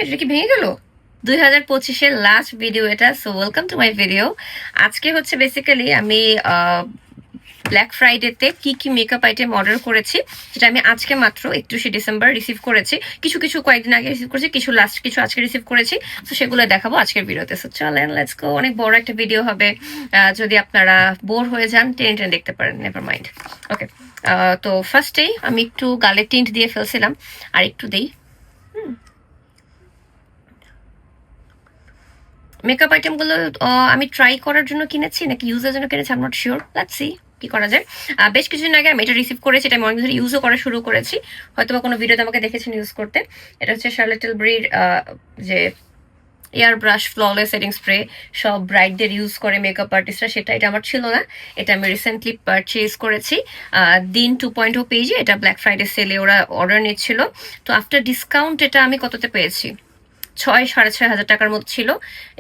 এটা কি ভেঙে গেল? 2025-এর লাস্ট ভিডিও এটা। So welcome to my video. আজকে হচ্ছে বেসিক্যালি আমি ব্ল্যাক ফ্রাইডেতে কি কি মেকআপ আইটেম অর্ডার করেছি, যেটা আমি আজকে মাত্র 31শে ডিসেম্বর রিসিভ করেছি। কিছু কিছু কয়েকদিন আগে রিসিভ করেছি, কিছু লাস্ট, কিছু আজকে রিসিভ করেছি। তো সেগুলো দেখাবো আজকের ভিডিওতে। সো চলেন লেটস গো। অনেক বড় একটা ভিডিও হবে, যদি আপনারা বোর হয়ে যান টেনে টেনে দেখতে পারেন, নেভার মাইন্ড। ওকে, তো ফার্স্টেই আমি একটু গালে টিন্ট দিয়ে ফেলছিলাম, আর একটু দিই। মেকআপ আইটেমগুলো আমি ট্রাই করার জন্য কিনেছি নাকি ইউজের জন্য কিনেছি, I am not sure. Let's see কি করা যায়। বেশ কিছুদিন আগে আমি এটা রিসিভ করেছি, এটা আমি অনেক ধরে ইউজও করা শুরু করেছি। হয়তো বা কোনো ভিডিওতে আমাকে দেখেছেন ইউজ করতে। এটা হচ্ছে শার্লট টিলবারির যে air brush flawless setting spray, সব ব্রাইটদের ইউজ করে মেকআপ আর্টিস্টরা, সেটা এটা আমার ছিল না। এটা আমি রিসেন্টলি পারচেজ করেছি দিন 2.0 পেজে। এটা ব্ল্যাক ফ্রাইডে সেলে ওরা অর্ডার নিচ্ছিল। তো আফটার ডিসকাউন্ট এটা আমি কততে পেয়েছি, 6-6.5 হাজার টাকার মতো ছিল।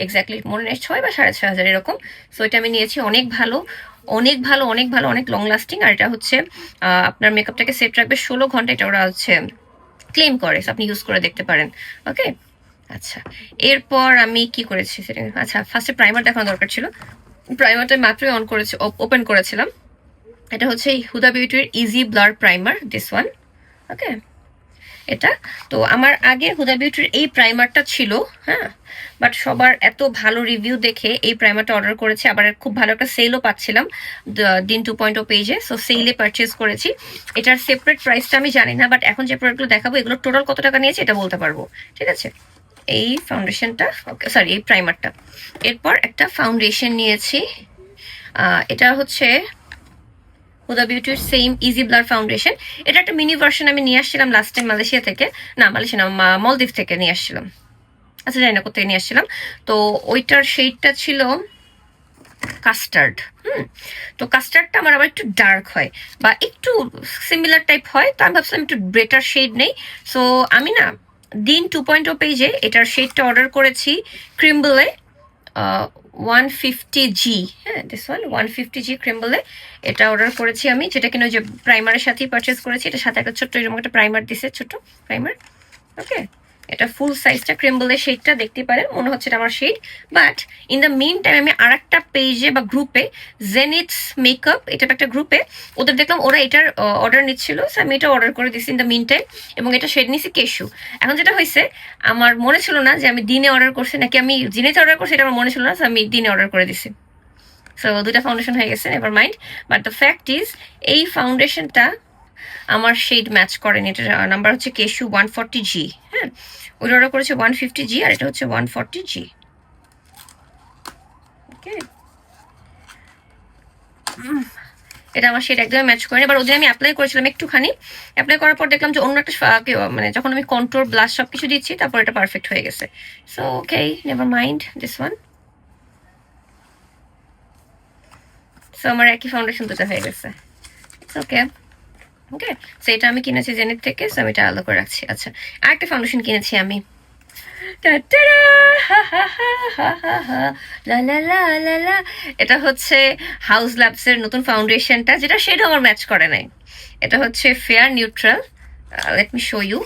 এক্স্যাক্টলি মনে নেই, 6 বা 6.5 হাজার এরকম। সো এটা আমি নিয়েছি। অনেক ভালো, অনেক ভালো, অনেক ভালো, অনেক লং লাস্টিং। আর এটা হচ্ছে আপনার মেকআপটাকে সেট রাখবে 16 ঘন্টা, এটা ওরা হচ্ছে ক্লেম করে। আপনি ইউজ করে দেখতে পারেন। ওকে, আচ্ছা। এরপর আমি কি করেছি সেটা, আচ্ছা ফার্স্টে প্রাইমার দেখানো দরকার ছিল। প্রাইমারটা মাত্রই অন করেছি, ওপেন করেছিলাম। এটা হচ্ছে হুদা বিউটির easy blur primer, this one. Okay, এটা তো আমার আগে হুদা বিউটির এই প্রাইমারটা ছিল, হ্যাঁ, বাট সবার এত ভালো রিভিউ দেখে এই প্রাইমারটা অর্ডার করেছি। আবার খুব ভালো একটা সেলও পাচ্ছিলাম দিন 2.0 পেজে, সো সেলে পারচেজ করেছি। এটার সেপারেট প্রাইসটা আমি জানি না, বাট এখন যে প্রোডাক্টগুলো দেখাবো এগুলো টোটাল কত টাকা নিয়েছে এটা বলতে পারবো, ঠিক আছে। এই ফাউন্ডেশনটা, সরি এই প্রাইমারটা। এরপর একটা ফাউন্ডেশন নিয়েছি, এটা হচ্ছে Huda বিউটির same easy blur foundation. এটা একটা মিনি ভার্সন আমি নিয়ে আসছিলাম লাস্ট টাইম মালয়েশিয়া থেকে, না মালয়েশিয়া না, মলদ্বীপ থেকে নিয়ে আসছিলাম। আচ্ছা জানি না কোথায় নিয়ে আসছিলাম। তো ওইটার শেডটা ছিল কাস্টার্ড। তো কাস্টার্ডটা আমার আবার একটু ডার্ক হয় বা একটু সিমিলার টাইপ হয়, তো আমি ভাবছিলাম একটু বেটার শেড নেই। সো আমি না দিন 2.0 পেজে এটার শেডটা অর্ডার করেছি ক্রিম্বলে 150G, হ্যাঁ দিস ওয়ান 150G ক্রিম্বলে এটা অর্ডার করেছি আমি, যেটা কিনা যে প্রাইমারের সাথেই পারচেস করেছি। এটার সাথে একটা ছোট্ট এরকম একটা প্রাইমার দিছে, ছোট প্রাইমার। ওকে, এটা ফুল সাইজটা ক্রিম্বলের শেডটা দেখতে পারেন, মনে হচ্ছে এটা আমার shade. But in the main time আমি আর একটা পেজে বা গ্রুপে, জেনিথস মেকআপ এটা একটা গ্রুপে, ওদের দেখলাম ওরা এটার অর্ডার নিচ্ছিল। সো আমি এটা অর্ডার করে দিচ্ছি ইন দ্য মেইন টাইম, এবং এটা শেড নিছি কেশু। এখন যেটা হয়েছে, আমার মনে ছিল না যে আমি দিনে অর্ডার করছি নাকি আমি জিনেতে অর্ডার করছি, এটা আমার মনে ছিল না। সো আমি দিনে অর্ডার করে দিছি। সো দুটা ফাউন্ডেশন হয়ে গেছে, never mind. But the fact is এই ফাউন্ডেশনটা আমার শেড ম্যাচ করেনি। এটার নাম্বার হচ্ছে কেশু 140G, হ্যাঁ, ওইটা অর্ডার করেছে 150G, আর এটা হচ্ছে 140G। ওকে, এটা আমার শেড একদমই ম্যাচ করেনি। এবার ওদিন আমি অ্যাপ্লাই করেছিলাম একটুখানি, অ্যাপ্লাই করার পর দেখলাম যে অন্য একটা মানে যখন আমি কন্ট্রোল ব্লাশ সব কিছু দিচ্ছি তারপর এটা পারফেক্ট হয়ে গেছে। So okay, never mind this one. So আমার একই ফাউন্ডেশন দুটো হয়ে গেছে। ওকে ওকে, সো এটা আমি কিনেছি জেনিথ থেকে, সো আমি এটা আলাদা করে রাখছি। আচ্ছা, আরেকটা ফাউন্ডেশন কিনেছি আমি, এটা হচ্ছে হাউস ল্যাবসের নতুন ফাউন্ডেশনটা, যেটা শেড আমার ম্যাচ করে নাই। এটা হচ্ছে fair neutral, let me show you.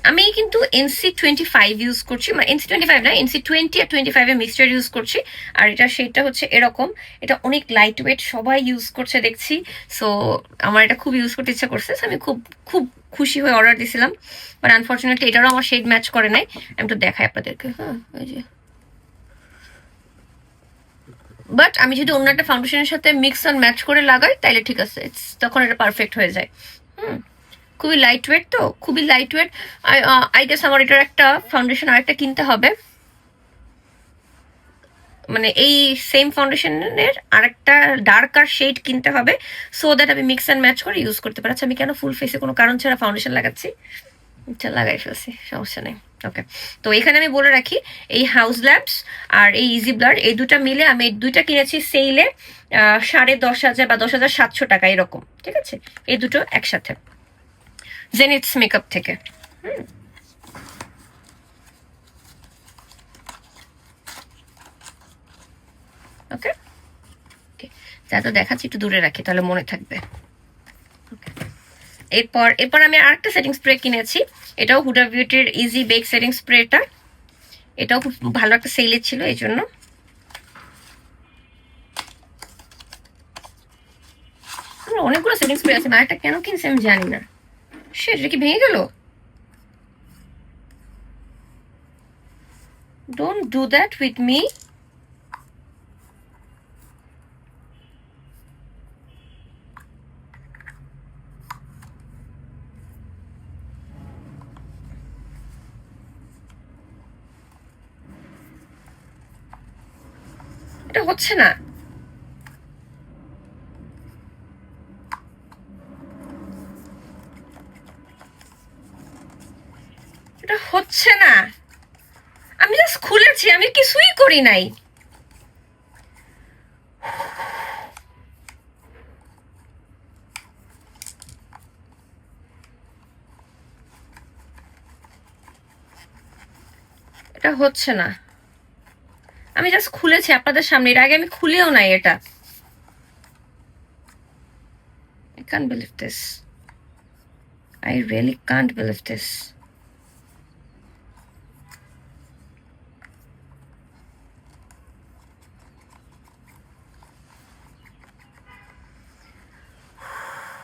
আমি কিন্তু NC25 ইউজ করছি, মানে NC25 না, NC20 আর 25 এর মিক্সচার ইউজ করছি। আর এটা শেডটা হচ্ছে এরকম, এটা অনেক লাইট ওয়েট, সবাই ইউজ করছে দেখছি। সো আমার এটা খুব ইউজ করতে ইচ্ছা করছে, আমি খুব খুব খুশি হয়ে অর্ডার দিয়েছিলাম। বাট আনফর্চুনেটলি এটারও আমার শেড ম্যাচ করে নাই। আমি তো দেখাই আপনাদেরকে, হ্যাঁ এই যে। বাট আমি যদি অন্য একটা ফাউন্ডেশনের সাথে মিক্স আর ম্যাচ করে লাগাই তাইলে ঠিক আছে, তখন এটা পারফেক্ট হয়ে যায়। খুবই লাইট ওয়েট, তো খুবই লাইট ওয়েট। আই গেস আমার এটার একটা ফাউন্ডেশন আরেকটা কিনতে হবে, মানে এই সেম ফাউন্ডেশনের আরেকটা ডার্কার শেড কিনতে হবে, সো দ্যাট আমি মিক্স অ্যান্ড ম্যাচ করে ইউজ করতে পারি। আচ্ছা, আমি কেন ফুল ফেসে কোনো কারণ ছাড়া ফাউন্ডেশন লাগাচ্ছি, আচ্ছা লাগাই ফেলছি, সমস্যা নেই। ওকে, তো এখানে আমি বলে রাখি, এই হাউস ল্যাবস আর এই ইজি ব্লার এই দুটা মিলে আমি এই দুইটা কিনেছি সেলে 10,500 বা 10,700 টাকা এরকম, ঠিক আছে, এই দুটো একসাথে জেনিথস মেকআপ থেকে। ওকে ওকে, যা তো দেখাচ্ছি একটু দূরে রাখি তাহলে মনে থাকবে। এরপর আমি আরেকটা সেটিং স্প্রে কিনেছি, এটাও হুডা বিউটির ইজি বেক সেটিং স্প্রেটা, এটাও খুব ভালো একটা সেলে ছিল এই জন্য। অনেকগুলো সেটিং স্প্রে আছে, একটা কেন কিনছে আমি জানি না। সেটা কি ভেঙে গেল? Don't do that with me. এটা হচ্ছে না। এটা হচ্ছে না। আমি জাস্ট খুলেছি, আমি কিছুই করি নাই। এটা হচ্ছে না। আমি জাস্ট খুলেছি আপনাদের সামনে, এর আগে আমি খুলেও নাই এটা। I can't believe this. I really can't believe this.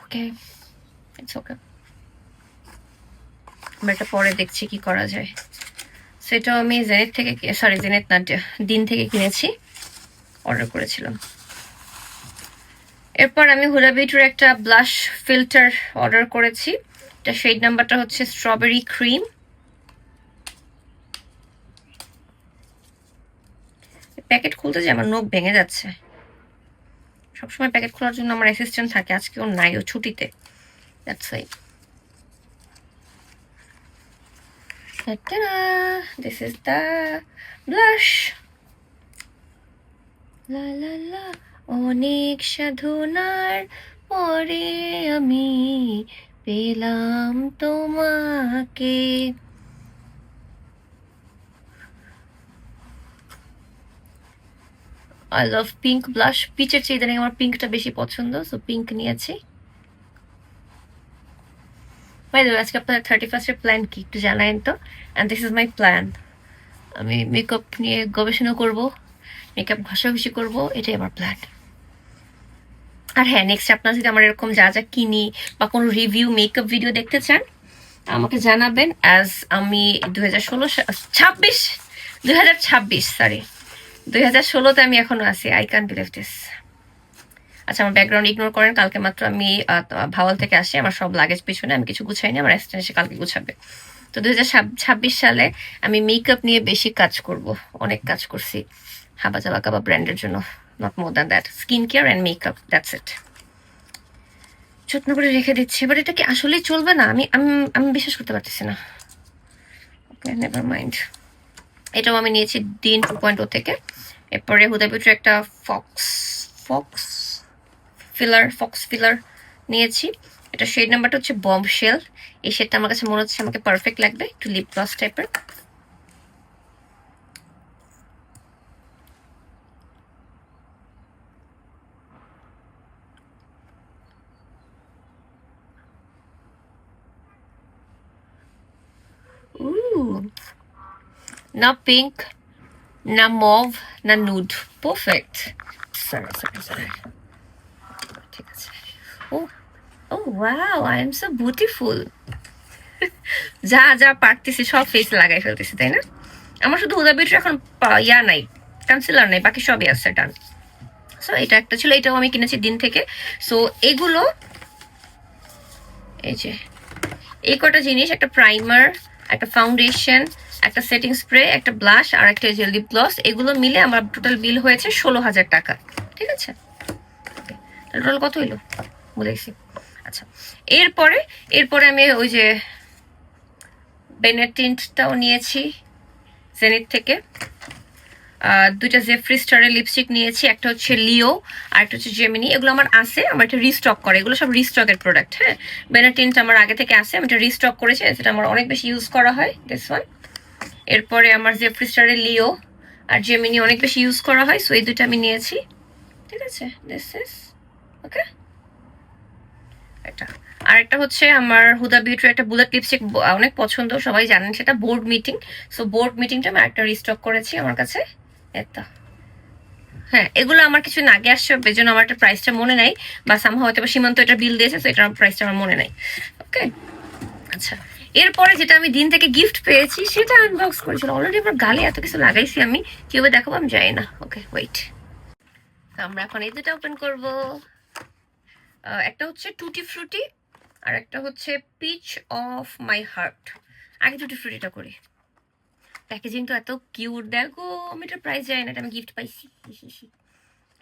Okay, it's okay. আমরা এটা পরে দেখছি কি করা যায়। সেটাও আমি জেনেট থেকে, সরি জেনেট না, দিন থেকে কিনেছি, অর্ডার করেছিলাম। এরপর আমি হুডা বিউটির একটা ব্লাশ ফিল্টার অর্ডার করেছি, এটা শেড নাম্বারটা হচ্ছে স্ট্রবেরি ক্রিম। প্যাকেট খুলতে যে আমার নখ ভেঙে যাচ্ছে। সবসময় প্যাকেট খোলার জন্য আমার অ্যাসিস্ট্যান্ট থাকে, আজকে ও নাই, ও ছুটিতে। That's why. This is the blush. লা লা লা, অনেক সাধনার পরে আমি পেলাম তোমাকে। আই লাভ পিঙ্ক ব্লাশ, পিচের চেয়ে ইদানিং আমার পিঙ্কটা বেশি পছন্দ, সো পিঙ্ক নিয়েছি। বাই দ্য ওয়ে, আজকে আপনার 31st এর প্ল্যান কি একটু জানায়েন তো। And this is my plan. আমি মেকআপ নিয়ে গবেষণা করব, মেকআপ ঘষাঘষি করব, এটাই আমার প্ল্যান। আর হ্যাঁ, নেক্সট আপনারা যদি আমার এরকম যা যা কিনি বা কোনো রিভিউ মেকআপ ভিডিও দেখতে চান আমাকে জানাবেন। অ্যাজ আমি 2016তে আমি এখনো আছি। I can believe this. আচ্ছা, আমার ব্যাকগ্রাউন্ড ইগনোর করেন, কালকে মাত্র আমি ভাওয়াল থেকে আসি, আমার সব লাগেজ পিছনে, আমি কিছু গুছাইনি, আমার অ্যাসিস্ট্যান্ট এসে কালকে গুছাবে। তো 2026 সালে আমি মেকআপ নিয়ে বেশি কাজ করব, অনেক কাজ করছি হাবা জাবা কাবা ব্র্যান্ডের জন্য, not more than that, skin care and makeup, that's it. যত্ন করে রেখে দিচ্ছি, বাট এটা কি আসলেই চলবে না? আমি আমি আমি বিশ্বাস করতে পারতেছি না। ওকে, নেভার মাইন্ড। এটাও আমি নিয়েছি দিন 2.0 থেকে। এরপরে হুদা বিউটির একটা ফক্স ফিলার নিয়েছি, এটা শেড নাম্বারটা হচ্ছে বম্বশেল। এই শেডটা আমার কাছে মনে হচ্ছে আমাকে পারফেক্ট লাগবে, একটু লিপ গ্লস টাইপের। না পিঙ্ক, না মভ, না নুড, পারফেক্ট। সরি, ঠিক আছে। Oh oh wow, I am so beautiful. যা যা পারতেছি সব ফেস লাগাই ফেলতেছি, তাই না? আমার শুধু হুদা বিউটির এখন ইয়া নাই, কনসিলার নাই, বাকি সবই আছে ডান। সো এটা একটা ছিল, এটাও আমি কিনেছি দিন থেকে। সো এগুলো, এই যে এই কটা জিনিস, একটা প্রাইমার, একটা ফাউন্ডেশন, একটা সেটিং স্প্রে, একটা ব্লাশ আর একটা লিপ গ্লস, এগুলো মিলে আমার টোটাল বিল হয়েছে 16,000 টাকা। ঠিক আছে, টোটাল কত হইলো বলেছি। আচ্ছা, এরপরে আমি ওই যে বেনেটিন্টটাও নিয়েছি জেনিথ থেকে। দুইটা জেফ্রি স্টারের লিপস্টিক নিয়েছি, একটা হচ্ছে লিও আর একটা হচ্ছে জেমিনি। এগুলো আমার আছে, আমার একটা রিস্টক করে, এগুলো সব রিস্টকের প্রোডাক্ট। হ্যাঁ, বেনেটিন্ট আমার আগে থেকে আছে, আমি এটা রিস্টক করেছি, সেটা আমার অনেক বেশি ইউজ করা হয়, দিস ওয়ান। এরপরে আমার জেফ্রি স্টারের লিও আর জেমিনি অনেক বেশি ইউজ করা হয়, সো এই দুটো আমি নিয়েছি। ঠিক আছে, দিস ইজ ওকে। এটা আর একটা হচ্ছে আমার হুদা বিউটির একটা বুলেট লিপস্টিক অনেক পছন্দ, সবাই জানেন সেটা, বোর্ড মিটিং। সো বোর্ড মিটিংটা আমি একটা রিস্টক করেছি আমার কাছে। এটা হ্যাঁ, এগুলো আমার কিছু না আগে আসছে, এই জন্য আমার একটা প্রাইসটা মনে নাই, বা সামহাও হয়তো সীমান্ত এটা বিল দিয়েছে, তো এটার প্রাইসটা আমার মনে নাই। ওকে, আচ্ছা। এরপরে যেটা আমি দিন থেকে গিফট পেয়েছি সেটা আনবক্স করেছিল। অলরেডি আমার গালে এত কিছু লাগাইছি, আমি কিভাবে দেখাবো আমি জানি না। ওকে ওয়েট, আমরা এখন এই দুটো ওপেন করব। একটা হচ্ছে টুটি ফ্রুটি আর একটা হচ্ছে পিচ অফ মাই হার্ট। আগে টুটি ফ্রুটিটা করি। প্যাকেজিং তো এত কিউট, দেখো আমি এটা প্রাইস জানি না, এটা আমি গিফট পাইছি।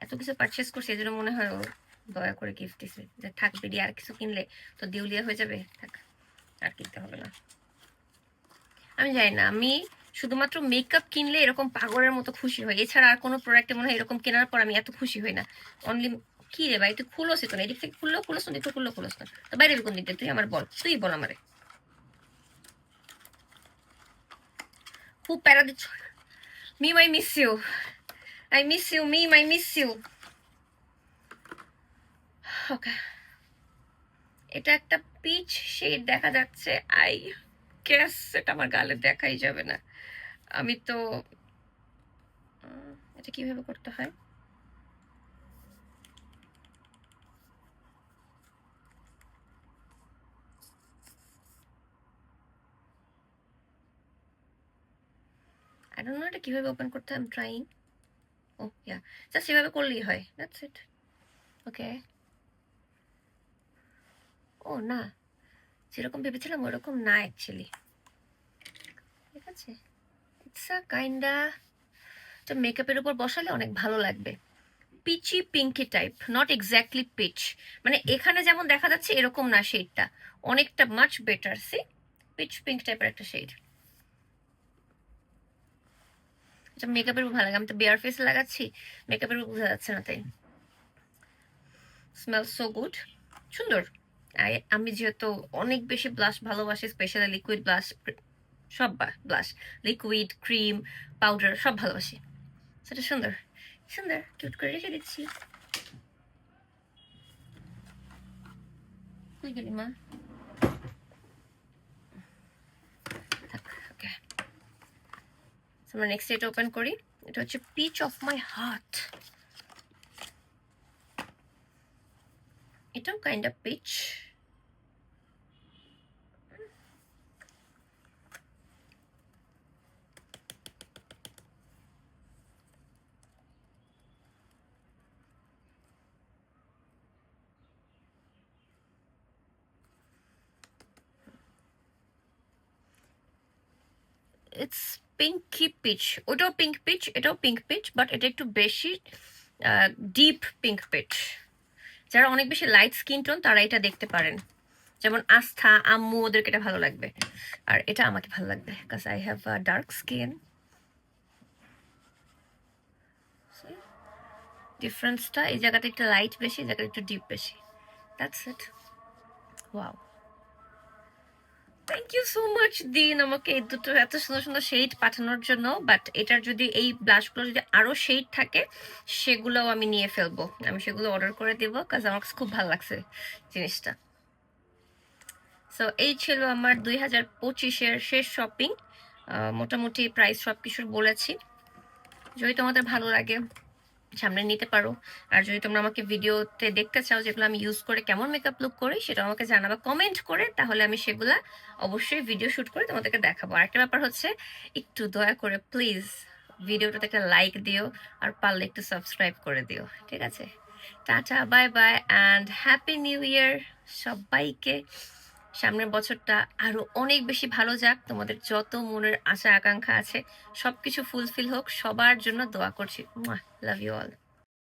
এত কিছু পারচেস করছি, এই জন্য মনে হয় ও দয়া করে গিফট দিছে, যে থাক বেরিয়ে আর কিছু কিনলে তো দেউলিয়া হয়ে যাবে, থাক আর কিনতে হবে না। আমি জানি না, আমি শুধুমাত্র মেকআপ কিনলে এরকম পাগলের মতো খুশি হই, এছাড়া আর কোনো প্রোডাক্টে মনে হয় এরকম কেনার পর আমি এত খুশি হই না। অনলি কি রে ভাই, তুই খুলোসি তো না, এদিক থেকে খুললেও খুলোস না, একটু খুললেও খুলোস না, তো বাইরে কোন দিক দিয়ে, তুই আমার বল, তুই বল আমারে, খুব প্যারা দিচ্ছ। Mim I miss you, I miss you Mim, I miss you. Okay, এটা একটা পিচ শেড দেখা যাচ্ছে, আই গেস এটা আমার গালে দেখাই যাবে না। আমি তো এটা কিভাবে করতে হয়, I don't know এটা কিভাবে ওপেন করতে হয়, I'm trying. O yeah, just এভাবে করলেই হয়, দ্যাটস ইট। ওকে, ও না, যেরকম ভেবেছিলাম ওরকম না অ্যাকচুয়ালি। ঠিক আছে, ইটস আ কাইন্ডা, এটা মেকআপের উপর বসালে অনেক ভালো লাগবে। Peachy pinky type, not exactly peach, মানে এখানে যেমন দেখা যাচ্ছে এরকম না, শেডটা অনেকটা much better. See, peach pink টাইপের একটা শেড। এটা মেকআপের উপর ভালো লাগে, আমি তো বেয়ার ফেস লাগাচ্ছি, মেকআপের উপর বোঝা যাচ্ছে না, তাই স্মেল সো গুড, সুন্দর। আমি যেহেতু অনেক বেশি ব্লাশ ভালোবাসি, স্পেশালি লিকুইড ব্লাশ, সব ব্লাশ, লিকুইড, ক্রিম, পাউডার সব ভালোবাসি, সেটা সুন্দর সুন্দর কিউট করে রেখে দিচ্ছি। কই গেলি মা, ওকে, আমরা নেক্সট এটা ওপেন করি। এটা হচ্ছে পিচ অফ মাই হার্ট, এটাও kind of peach. It's pinky peach, ওটাও পিঙ্ক পিচ, এটাও পিঙ্ক পিচ, বাট এটা একটু বেশি ডিপ পিঙ্ক পিচ। যারা অনেক বেশি লাইট স্কিন টোন তারা এটা দেখতে পারেন, যেমন আস্থা, আম্মু, ওদেরকে এটা ভালো লাগবে, আর এটা আমাকে ভালো লাগবে, because I have dark skin. ডিফারেন্সটা এই জায়গাটা একটু লাইট বেশি, এই জায়গাটা একটু ডিপ বেশি, that's it. Wow, thank you so much দিন আমাকে এই দুটো এত সুন্দর সুন্দর শেড পাঠানোর জন্য। বাট এটার যদি এই ব্লাশগুলো যদি আরো শেড থাকে সেগুলোও আমি নিয়ে ফেলবো, আমি সেগুলো অর্ডার করে দেবো, কাজ আমার খুব ভালো লাগছে জিনিসটা। সো এই ছিল আমার 2025-এর শেষ শপিং। মোটামুটি প্রাইস সব কিছুর বলেছি। যদি তোমাদের ভালো লাগে সামনে নিতে পারো, আর যদি তোমরা আমাকে ভিডিওতে দেখতে চাও যেগুলো আমি ইউজ করে কেমন মেকআপ লুক করি সেটা আমাকে জানাবা কমেন্ট করে, তাহলে আমি সেগুলা অবশ্যই ভিডিও শুট করে তোমাদেরকে দেখাবো। আরেকটা ব্যাপার হচ্ছে, একটু দয়া করে প্লিজ ভিডিওটাতে একটা লাইক দিও, আর পারলে একটু সাবস্ক্রাইব করে দিও, ঠিক আছে? Tata, bye bye, and happy new year সবাইকে। সামনের বছরটা আরো অনেক বেশি ভালো যাক, তোমাদের যত মনের আশা আকাঙ্ক্ষা আছে সবকিছু ফুলফিল হোক, সবার জন্য দোয়া করছি। Love you all.